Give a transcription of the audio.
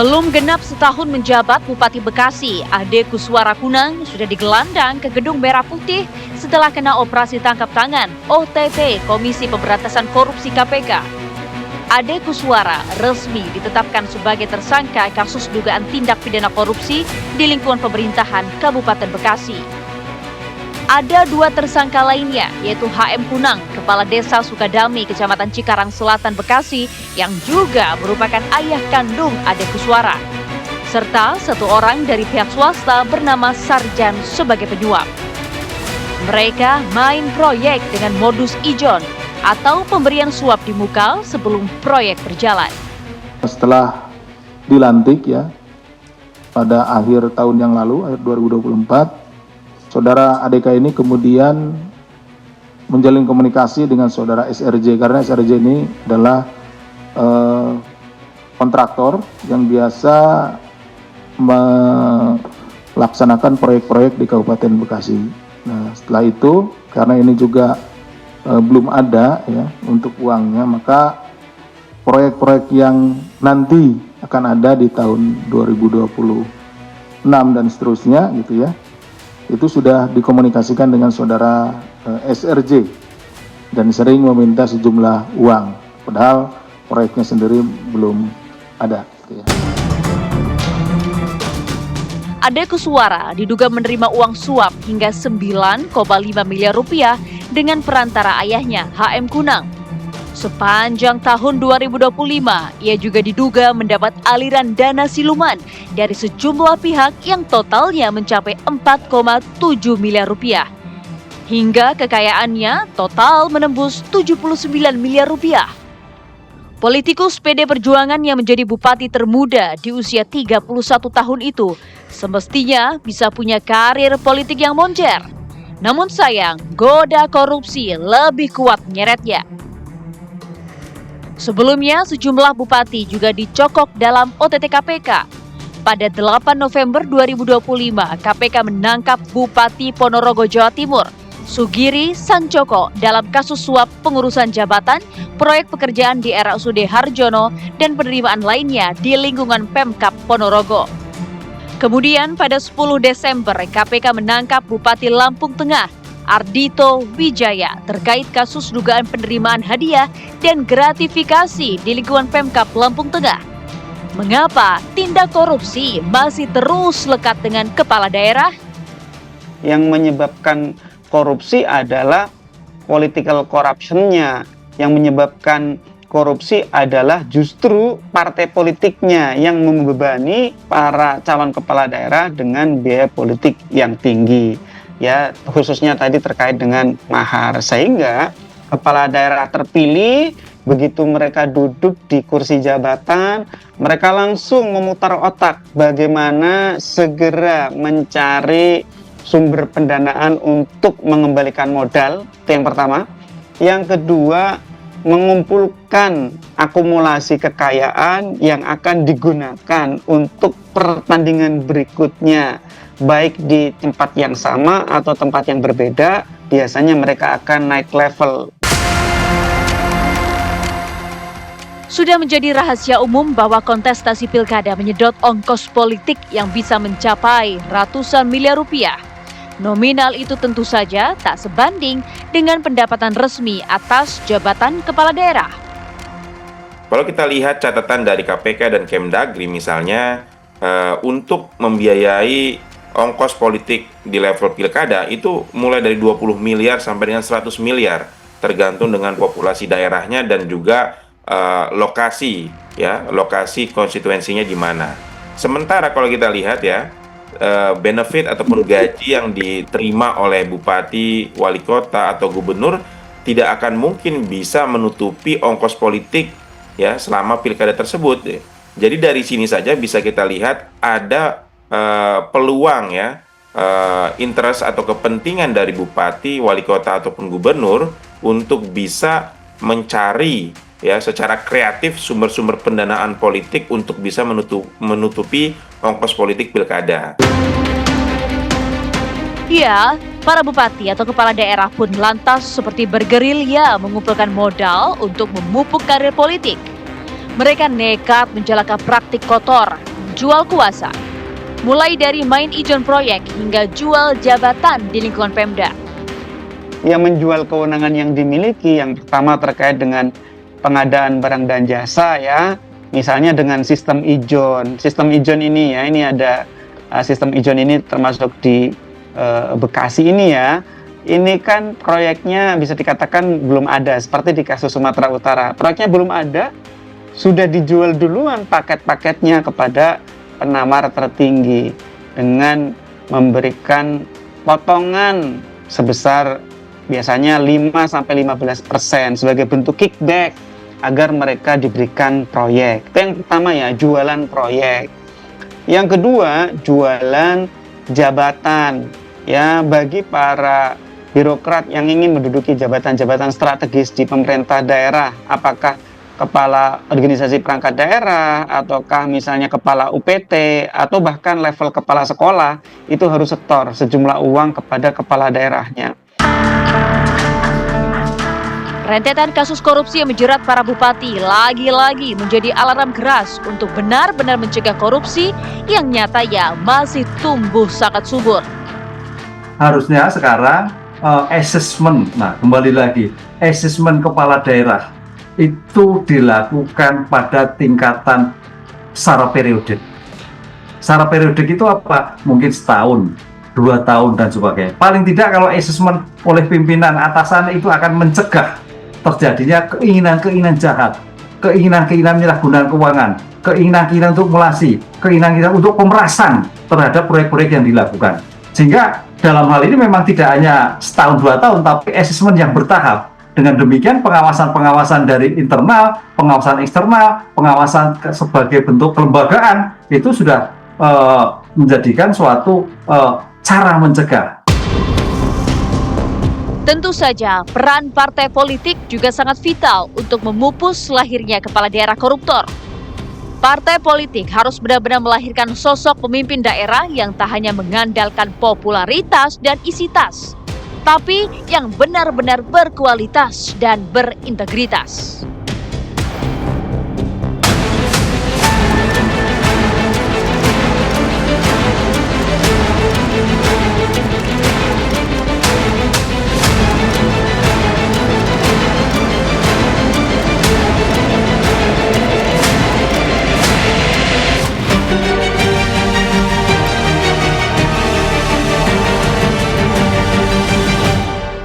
Belum genap setahun menjabat Bupati Bekasi, Ade Kuswara Kunang sudah digelandang ke Gedung Merah Putih setelah kena operasi tangkap tangan OTT Komisi Pemberantasan Korupsi KPK. Ade Kuswara resmi ditetapkan sebagai tersangka kasus dugaan tindak pidana korupsi di lingkungan pemerintahan Kabupaten Bekasi. Ada dua tersangka lainnya, yaitu HM Kunang, Kepala Desa Sukadami, Kecamatan Cikarang Selatan, Bekasi, yang juga merupakan ayah kandung Ade Kuswara. Serta satu orang dari pihak swasta bernama Sarjan sebagai penyuap. Mereka main proyek dengan modus ijon atau pemberian suap di muka sebelum proyek berjalan. Setelah dilantik pada akhir tahun yang lalu, akhir 2024, Saudara ADK ini kemudian menjalin komunikasi dengan saudara SRJ, karena SRJ ini adalah kontraktor yang biasa melaksanakan proyek-proyek di Kabupaten Bekasi. Nah, setelah itu karena ini juga belum ada untuk uangnya, maka proyek-proyek yang nanti akan ada di tahun 2026 dan seterusnya itu sudah dikomunikasikan dengan saudara SRJ dan sering meminta sejumlah uang, padahal proyeknya sendiri belum ada. Ade Kuswara diduga menerima uang suap hingga 9,5 miliar rupiah dengan perantara ayahnya HM Kunang. Sepanjang tahun 2025, ia juga diduga mendapat aliran dana siluman dari sejumlah pihak yang totalnya mencapai 4,7 miliar rupiah. Hingga kekayaannya total menembus 79 miliar rupiah. Politikus PD Perjuangan yang menjadi bupati termuda di usia 31 tahun itu semestinya bisa punya karir politik yang moncer. Namun sayang, goda korupsi lebih kuat menyeretnya. Sebelumnya, sejumlah bupati juga dicokok dalam OTT KPK. Pada 8 November 2025, KPK menangkap Bupati Ponorogo, Jawa Timur, Sugiri Sancoko dalam kasus suap pengurusan jabatan, proyek pekerjaan di RSUD Harjono, dan penerimaan lainnya di lingkungan Pemkab Ponorogo. Kemudian pada 10 Desember, KPK menangkap Bupati Lampung Tengah, Ardito Wijaya, terkait kasus dugaan penerimaan hadiah dan gratifikasi di lingkungan Pemkab Lampung Tengah. Mengapa tindak korupsi masih terus lekat dengan kepala daerah? Yang menyebabkan korupsi adalah political corruption-nya. Yang menyebabkan korupsi adalah justru partai politiknya yang membebani para calon kepala daerah dengan biaya politik yang tinggi. Khususnya tadi terkait dengan mahar, sehingga kepala daerah terpilih begitu mereka duduk di kursi jabatan, mereka langsung memutar otak bagaimana segera mencari sumber pendanaan untuk mengembalikan modal, itu yang pertama. Yang kedua, mengumpulkan akumulasi kekayaan yang akan digunakan untuk pertandingan berikutnya, baik di tempat yang sama atau tempat yang berbeda. Biasanya mereka akan naik level. Sudah menjadi rahasia umum bahwa kontestasi pilkada menyedot ongkos politik yang bisa mencapai ratusan miliar rupiah. Nominal itu tentu saja tak sebanding dengan pendapatan resmi atas jabatan kepala daerah. Kalau kita lihat catatan dari KPK dan Kemdagri misalnya, untuk membiayai ongkos politik di level pilkada itu mulai dari 20 miliar sampai dengan 100 miliar, tergantung dengan populasi daerahnya dan juga lokasi konstituensinya di mana. Sementara kalau kita lihat benefit ataupun gaji yang diterima oleh bupati, wali kota atau gubernur tidak akan mungkin bisa menutupi ongkos politik selama pilkada tersebut. Jadi dari sini saja bisa kita lihat ada peluang interest atau kepentingan dari bupati, wali kota ataupun gubernur untuk bisa mencari secara kreatif sumber-sumber pendanaan politik untuk bisa menutupi ongkos politik pilkada. Ya, para bupati atau kepala daerah pun lantas seperti bergerilya mengumpulkan modal untuk memupuk karir politik. Mereka nekat menjalankan praktik kotor jual kuasa. Mulai dari main ijon proyek hingga jual jabatan di lingkungan Pemda. Yang menjual kewenangan yang dimiliki, yang pertama terkait dengan pengadaan barang dan jasa ya, misalnya dengan sistem ijon. Sistem ijon ini ya, ini ada sistem ijon ini termasuk di Bekasi ini ya. Ini kan proyeknya bisa dikatakan belum ada, seperti di kasus Sumatera Utara. Proyeknya belum ada, sudah dijual duluan paket-paketnya kepada penawar tertinggi dengan memberikan potongan sebesar biasanya 5-15% sebagai bentuk kickback agar mereka diberikan proyek. Itu yang pertama ya, jualan proyek. Yang kedua, jualan jabatan. Ya, bagi para birokrat yang ingin menduduki jabatan-jabatan strategis di pemerintah daerah, apakah kepala organisasi perangkat daerah, ataukah misalnya kepala UPT, atau bahkan level kepala sekolah, itu harus setor sejumlah uang kepada kepala daerahnya. Rentetan kasus korupsi yang menjerat para bupati lagi-lagi menjadi alarm keras untuk benar-benar mencegah korupsi yang nyatanya masih tumbuh sangat subur. Harusnya sekarang assessment, nah kembali lagi, assessment kepala daerah itu dilakukan pada tingkatan secara periodik. Secara periodik itu apa? Mungkin setahun, 2 tahun dan sebagainya. Paling tidak kalau assessment oleh pimpinan atasan itu akan mencegah terjadinya keinginan-keinginan jahat, keinginan-keinginan menyalahgunakan keuangan, keinginan-keinginan untuk melasi, keinginan-keinginan untuk pemerasan terhadap proyek-proyek yang dilakukan. Sehingga dalam hal ini memang tidak hanya setahun 2 tahun, tapi asesmen yang bertahap. Dengan demikian pengawasan-pengawasan dari internal, pengawasan eksternal, pengawasan sebagai bentuk kelembagaan itu sudah menjadikan suatu cara mencegah. Tentu saja peran partai politik juga sangat vital untuk memupus lahirnya kepala daerah koruptor. Partai politik harus benar-benar melahirkan sosok pemimpin daerah yang tak hanya mengandalkan popularitas dan isi tas, tapi yang benar-benar berkualitas dan berintegritas.